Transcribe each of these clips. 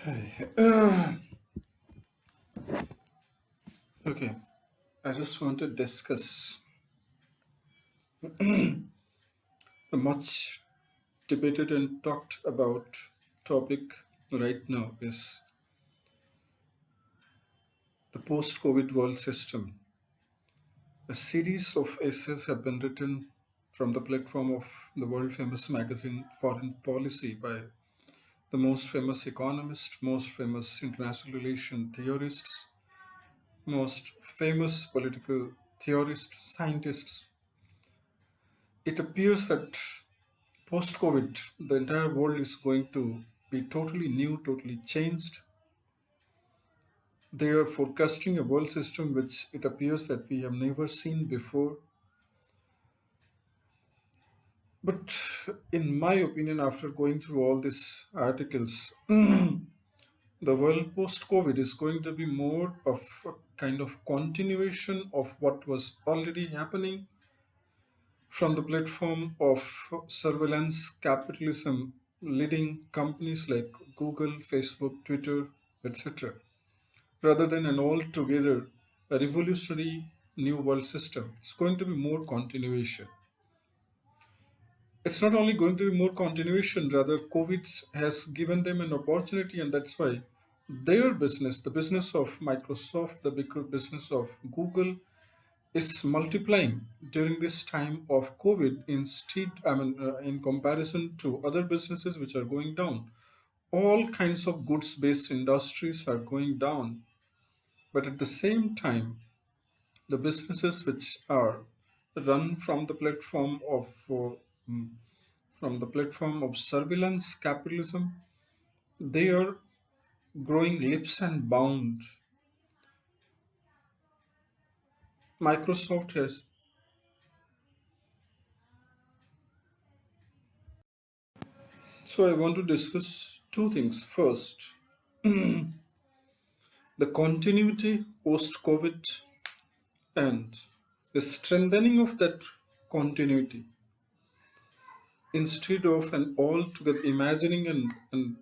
Hi. Okay, I just want to discuss the much debated and talked about topic right now is the post-COVID world system. A series of essays have been written from the platform of the world famous magazine Foreign Policy by the most famous economists, most famous international relation theorists, most famous political theorists, scientists. It appears that post COVID, the entire world is going to be totally new, totally changed. They are forecasting a world system which it appears that we have never seen before. But in my opinion, after going through all these articles, the world post COVID is going to be more of a kind of continuation of what was already happening from the platform of surveillance capitalism leading companies like Google, Facebook, Twitter, etc., rather than an altogether a revolutionary new world system. It's going to be more continuation. It's not only going to be more continuation, rather, COVID has given them an opportunity, and that's why their business, the business of Microsoft, the bigger business of Google, is multiplying during this time of COVID instead, in comparison to other businesses which are going down. All kinds of goods based industries are going down, but at the same time, the businesses which are run mm, from the platform of surveillance capitalism, they are growing leaps and bounds. Microsoft has. So I want to discuss two things. First, the continuity post COVID and the strengthening of that continuity instead of an altogether imagining and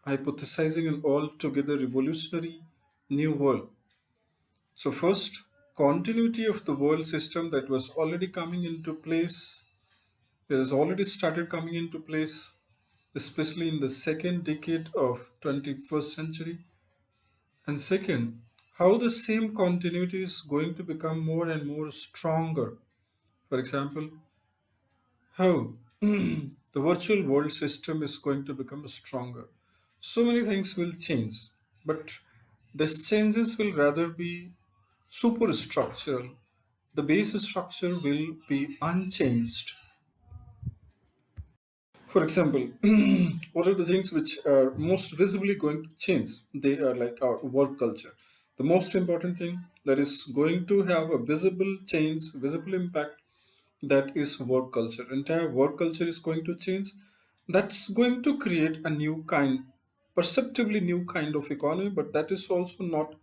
hypothesizing an altogether revolutionary new world. So, first, continuity of the world system that was already coming into place, it has already started coming into place, especially in the second decade of 21st century. And second, how the same continuity is going to become more and more stronger. For example, how the virtual world system is going to become stronger. So many things will change, but these changes will rather be superstructural. The base structure will be unchanged. For example, what are the things which are most visibly going to change? They are like our work culture. The most important thing that is going to have a visible change, visible impact, that is work culture. Entire work culture is going to change. That's going to create a new kind, perceptibly new kind of economy, but that is also not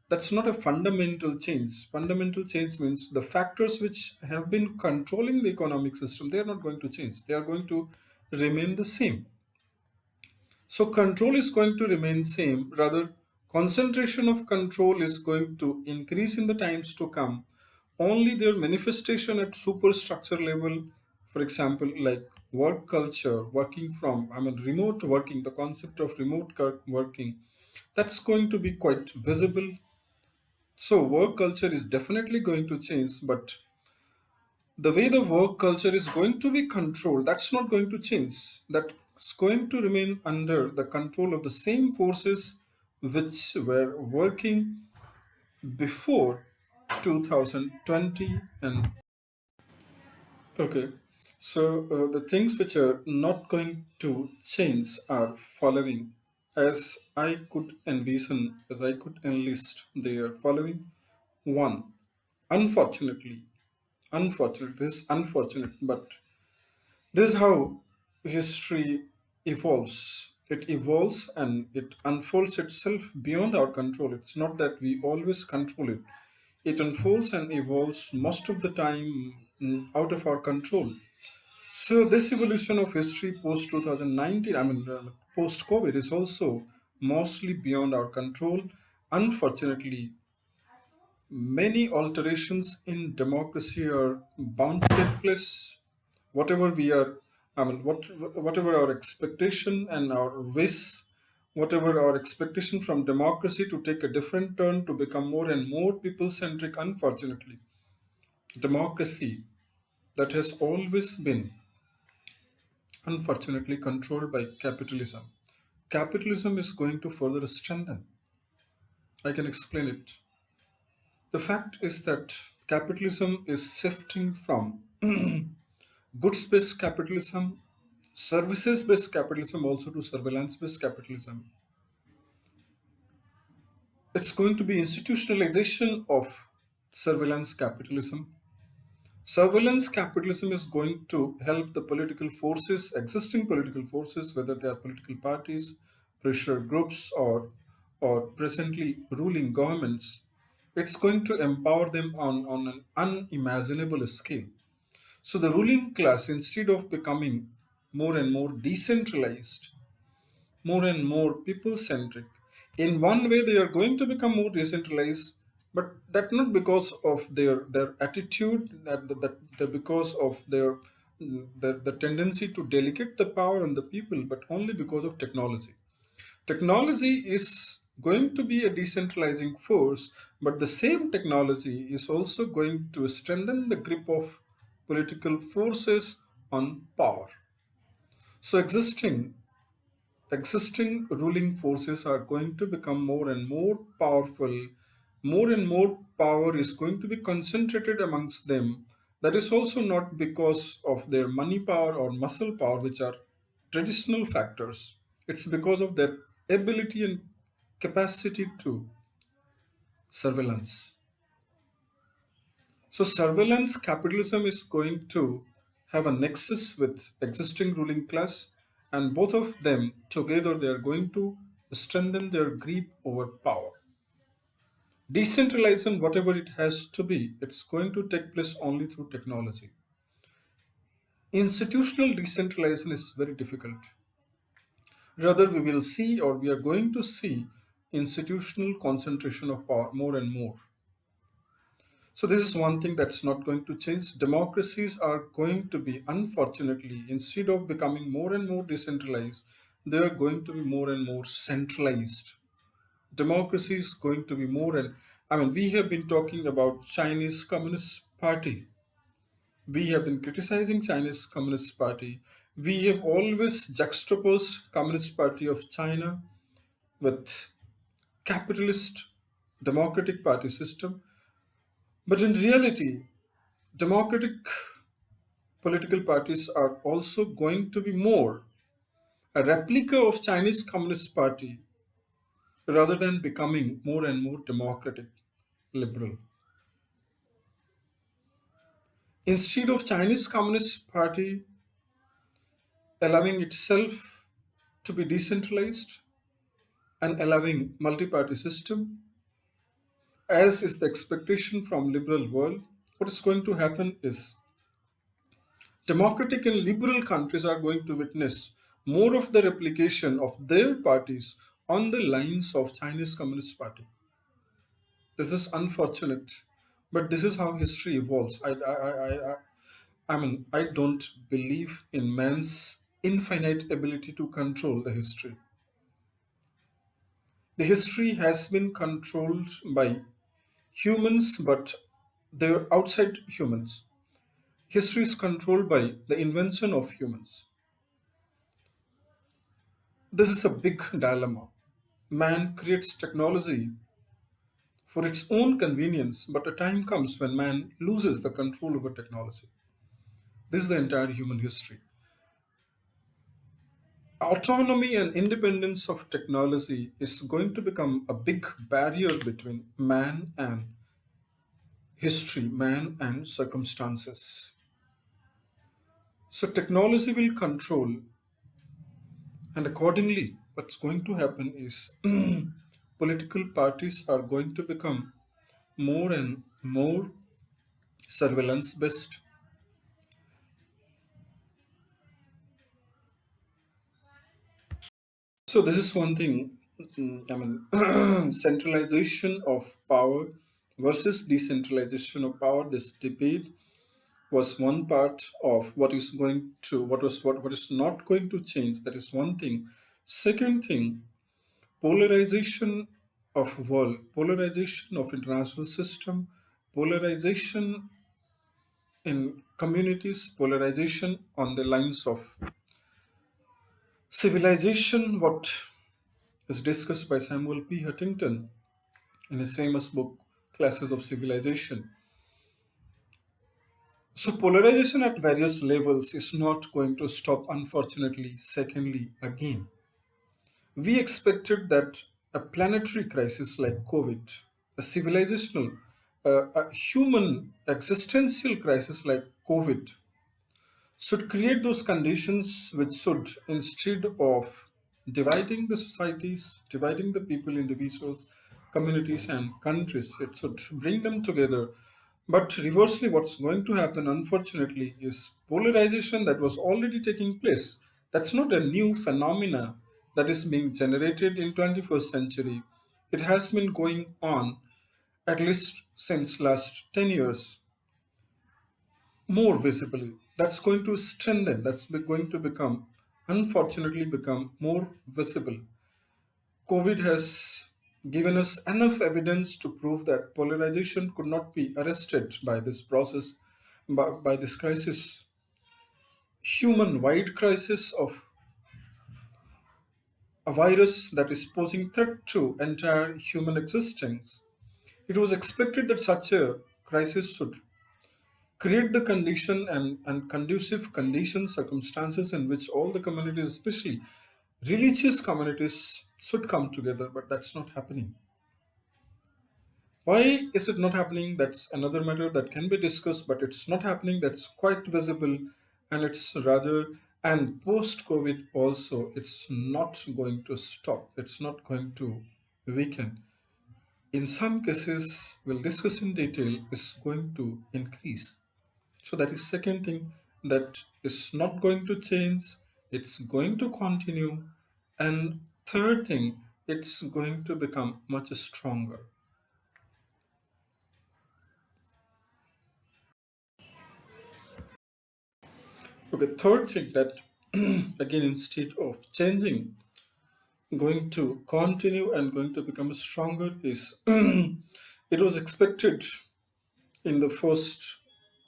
that's not a fundamental change. Fundamental change means the factors which have been controlling the economic system, they are not going to change. They are going to remain the same. So control is going to remain same. Rather, concentration of control is going to increase in the times to come. Only their manifestation at superstructure level, for example, like work culture, remote working, the concept of working, that's going to be quite visible. So work culture is definitely going to change, but the way the work culture is going to be controlled, that's not going to change. That's going to remain under the control of the same forces which were working before 2020. And okay, so the things which are not going to change are following. As I could envision, as I could enlist, they are following. One, unfortunately, this is unfortunate, but this is how history evolves. It evolves and it unfolds itself beyond our control. It's not that we always control it. It unfolds and evolves most of the time out of our control. So this evolution of history post 2019, post COVID is also mostly beyond our control. Unfortunately, many alterations in democracy are bound to take place. Whatever we are, whatever our expectation and our wish, whatever our expectation from democracy to take a different turn to become more and more people centric, unfortunately, democracy that has always been, unfortunately, controlled by capitalism. Capitalism is going to further strengthen. I can explain it. The fact is that capitalism is shifting from goods based capitalism, services based capitalism, also to surveillance based capitalism. It's going to be institutionalization of surveillance capitalism. Surveillance capitalism is going to help the political forces, existing political forces, whether they are political parties, pressure groups, or presently ruling governments. It's going to empower them on an unimaginable scale. So the ruling class, instead of becoming more and more decentralized, more and more people centric, in one way they are going to become more decentralized, but that not because of their attitude, that because of the tendency to delegate the power on the people, but only because of technology. Technology is going to be a decentralizing force, but the same technology is also going to strengthen the grip of political forces on power. So existing ruling forces are going to become more and more powerful. More and more power is going to be concentrated amongst them. That is also not because of their money power or muscle power, which are traditional factors. It's because of their ability and capacity to surveillance. So, surveillance capitalism is going to have a nexus with existing ruling class, and both of them together they are going to strengthen their grip over power. Decentralization, whatever it has to be, it's going to take place only through technology. Institutional decentralization is very difficult. Rather, we will see, or we are going to see, institutional concentration of power more and more. So this is one thing that's not going to change. Democracies are going to be, unfortunately, instead of becoming more and more decentralized, they are going to be more and more centralized. Democracy is going to be more and we have been talking about Chinese Communist Party. We have been criticizing Chinese Communist Party. We have always juxtaposed Communist Party of China with capitalist democratic party system. But in reality, democratic political parties are also going to be more a replica of Chinese Communist Party rather than becoming more and more democratic, liberal. Instead of Chinese Communist Party allowing itself to be decentralized and allowing multi-party system, as is the expectation from liberal world, what is going to happen is democratic and liberal countries are going to witness more of the replication of their parties on the lines of Chinese Communist Party. This is unfortunate, but this is how history evolves. I don't believe in man's infinite ability to control the history. The history has been controlled by humans, but they're outside humans. History is controlled by the invention of humans. This is a big dilemma. Man creates technology for its own convenience, but a time comes when man loses the control over technology. This is the entire human history. Autonomy and independence of technology is going to become a big barrier between man and history, man and circumstances. So, technology will control, and accordingly, what's going to happen is political parties are going to become more and more surveillance based. So, this is one thing. I mean, centralization of power versus decentralization of power. This debate was one part of what is not going to change. That is one thing. Second thing, polarization of world, polarization of international system, polarization in communities, polarization on the lines of civilization, what is discussed by Samuel P. Huntington in his famous book Classes of Civilization. So, polarization at various levels is not going to stop, unfortunately. Secondly, again, we expected that a planetary crisis like COVID, a civilizational, a human existential crisis like COVID, should create those conditions which should, instead of dividing the societies, dividing the people, individuals, communities, and countries, it should bring them together. But reversely, what's going to happen, unfortunately, is polarization that was already taking place. That's not a new phenomena that is being generated in 21st century. It has been going on at least since last 10 years more visibly. That's going to strengthen, going to become, unfortunately, become more visible. COVID has given us enough evidence to prove that polarization could not be arrested by this process, by this crisis, human wide crisis of a virus that is posing threat to entire human existence. It was expected that such a crisis should create the condition and conducive conditions, circumstances in which all the communities, especially religious communities, should come together, but that's not happening. Why is it not happening? That's another matter that can be discussed, but it's not happening. That's quite visible, and it's rather, and post COVID also, it's not going to stop, it's not going to weaken. In some cases, we'll discuss in detail, is going to increase. So that is second thing that is not going to change, it's going to continue. And third thing, it's going to become much stronger. Okay, third thing that again, instead of changing, going to continue and going to become stronger is it was expected in the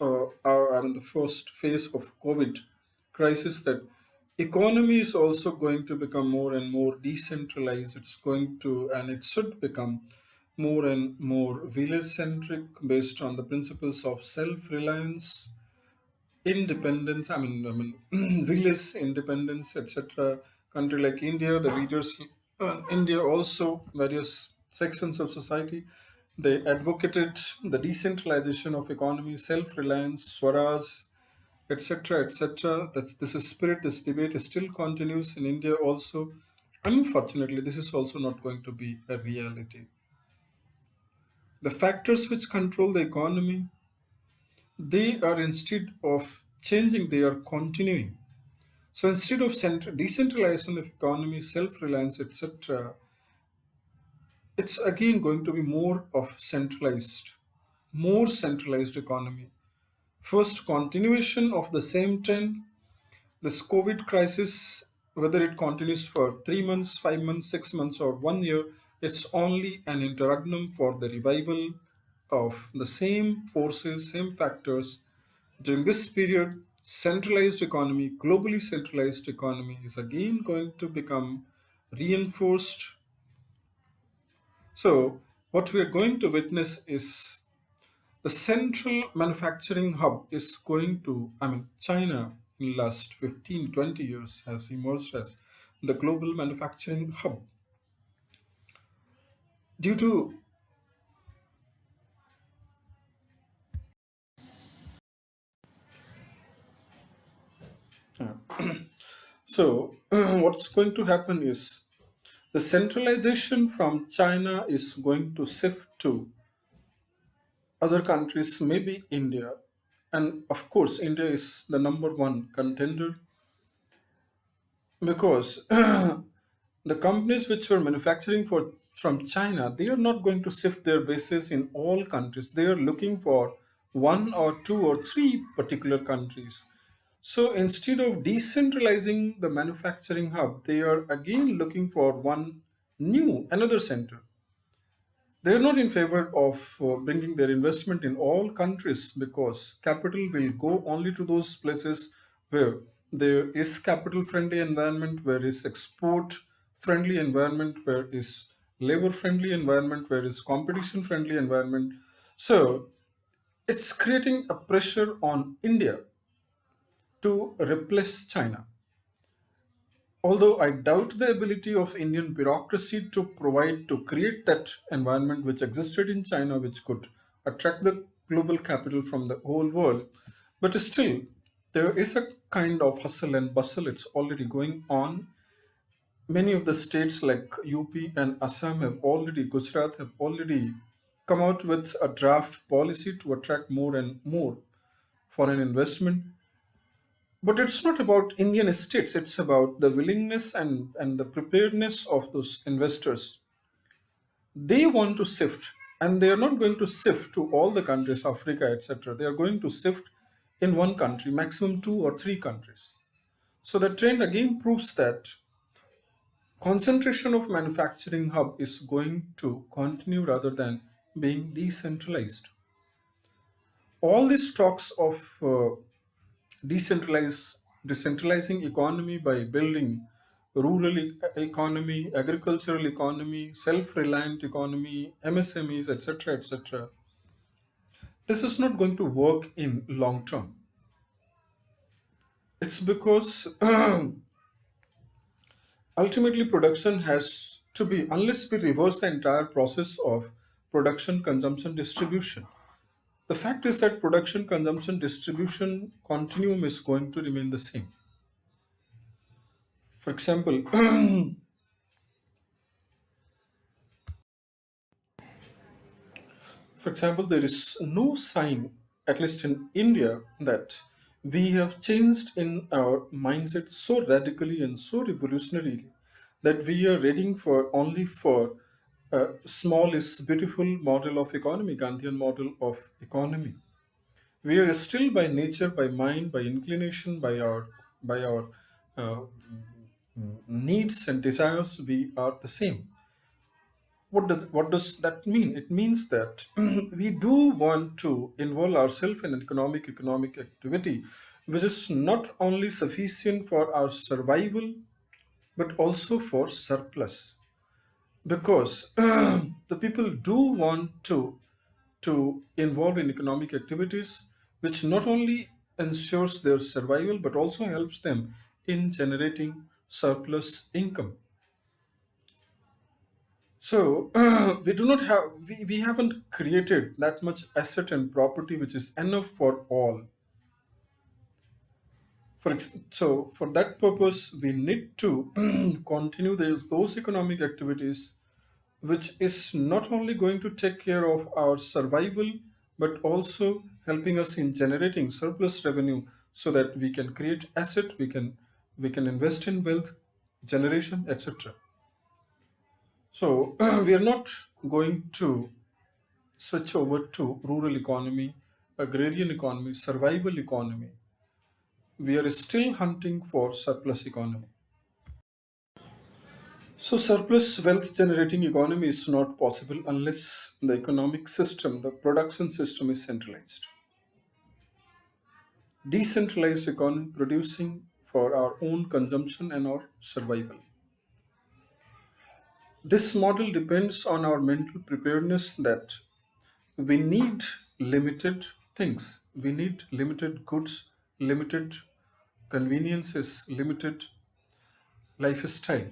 or in the first phase of COVID crisis that economy is also going to become more and more decentralized. It's going to, and it should become more and more village centric based on the principles of self reliance, independence. I mean, village independence, etc. Country like India, the leaders, India also various sections of society, they advocated the decentralization of economy, self-reliance, Swaraj, etc., etc. That's this is spirit. This debate still continues in India also. Unfortunately, this is also not going to be a reality. The factors which control the economy, they are instead of changing, they are continuing. So instead of decentralization of economy, self-reliance, etc., it's again going to be more centralized economy. First, continuation of the same trend. This COVID crisis, whether it continues for 3 months, 5 months, 6 months, or 1 year, it's only an interregnum for the revival of the same forces, same factors. During this period, centralized economy, globally centralized economy, is again going to become reinforced. So, what we are going to witness is the central manufacturing hub is going to, China in last 15, 20 years has emerged as the global manufacturing hub due to, so what's going to happen is the centralization from China is going to shift to other countries, maybe India. And of course, India is the number one contender because The companies which were manufacturing for from China, they are not going to shift their bases in all countries. They are looking for one or two or three particular countries. So instead of decentralizing the manufacturing hub, they are again looking for another center. They are not in favor of bringing their investment in all countries because capital will go only to those places where there is capital friendly environment, where is export friendly environment, where is labor friendly environment, where is competition friendly environment. So it's creating a pressure on India to replace China. Although I doubt the ability of Indian bureaucracy to create that environment which existed in China, which could attract the global capital from the whole world, but still, there is a kind of hustle and bustle. It's already going on. Many of the states like UP and Assam Gujarat have already come out with a draft policy to attract more and more foreign investment. But it's not about Indian states, it's about the willingness and the preparedness of those investors. They want to sift, and they are not going to sift to all the countries, Africa, etc. They are going to sift in one country, maximum two or three countries. So the trend again proves that concentration of manufacturing hub is going to continue rather than being decentralized. All these talks of decentralizing economy by building economy, agricultural economy, self-reliant economy, MSMEs, etc., etc. This is not going to work in long term. It's because ultimately production has to be, unless we reverse the entire process of production, consumption, distribution. The fact is that production, consumption, distribution continuum is going to remain the same. For example, For example, there is no sign, at least in India, that we have changed in our mindset so radically and so revolutionarily that we are ready for only for a small is beautiful model of economy, Gandhian model of economy. We are still by nature, by mind, by inclination, by our uh, needs and desires, we are the same. What does that mean? It means that we do want to involve ourselves in economic activity, which is not only sufficient for our survival but also for surplus. Because the people do want to involve in economic activities, which not only ensures their survival but also helps them in generating surplus income. So we haven't created that much asset and property which is enough for all. So for that purpose, we need to continue those economic activities, which is not only going to take care of our survival, but also helping us in generating surplus revenue so that we can create asset, we can invest in wealth generation, etc. So we are not going to switch over to rural economy, agrarian economy, survival economy. We are still hunting for surplus economy. So surplus wealth generating economy is not possible unless the economic system, the production system is centralized. Decentralized economy producing for our own consumption and our survival. This model depends on our mental preparedness that we need limited things. We need limited goods, limited conveniences, limited lifestyle.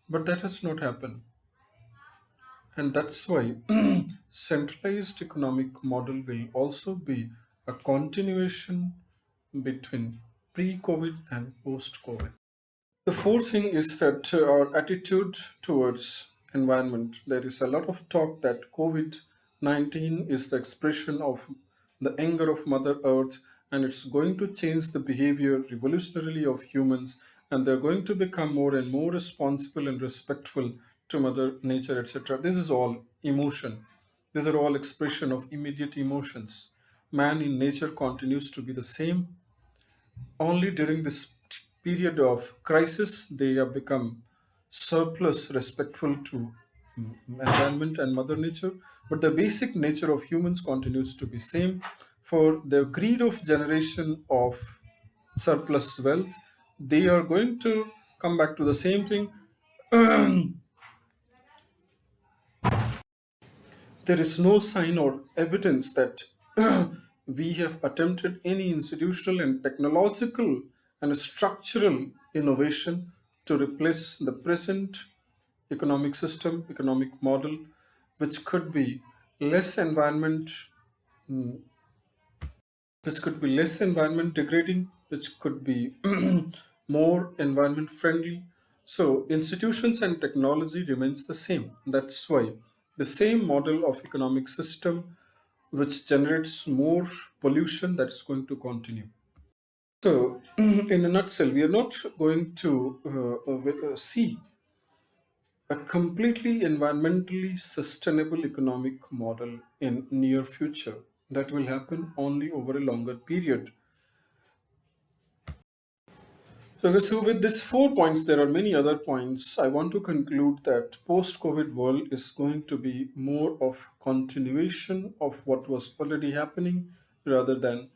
But that has not happened. And that's why centralized economic model will also be a continuation between pre-COVID and post-COVID. The fourth thing is that our attitude towards environment. There is a lot of talk that COVID-19 is the expression of the anger of Mother Earth and it's going to change the behavior revolutionarily of humans and they're going to become more and more responsible and respectful to Mother Nature, etc. This is all emotion. These are all expression of immediate emotions. Man in nature continues to be the same. Only during this period of crisis they have become surplus respectful to environment and Mother Nature. But the basic nature of humans continues to be same. For the greed of generation of surplus wealth, they are going to come back to the same thing. There is no sign or evidence that we have attempted any institutional and technological and structural innovation to replace the present economic system, economic model, which could be less environment, which could be less environment degrading, which could be more environment friendly. So institutions and technology remains the same. That's why the same model of economic system which generates more pollution, that is going to continue. So in a nutshell, we are not going to see a completely environmentally sustainable economic model in near future. That will happen only over a longer period. Okay, so with these 4 points, there are many other points. I want to conclude that post-COVID world is going to be more of continuation of what was already happening rather than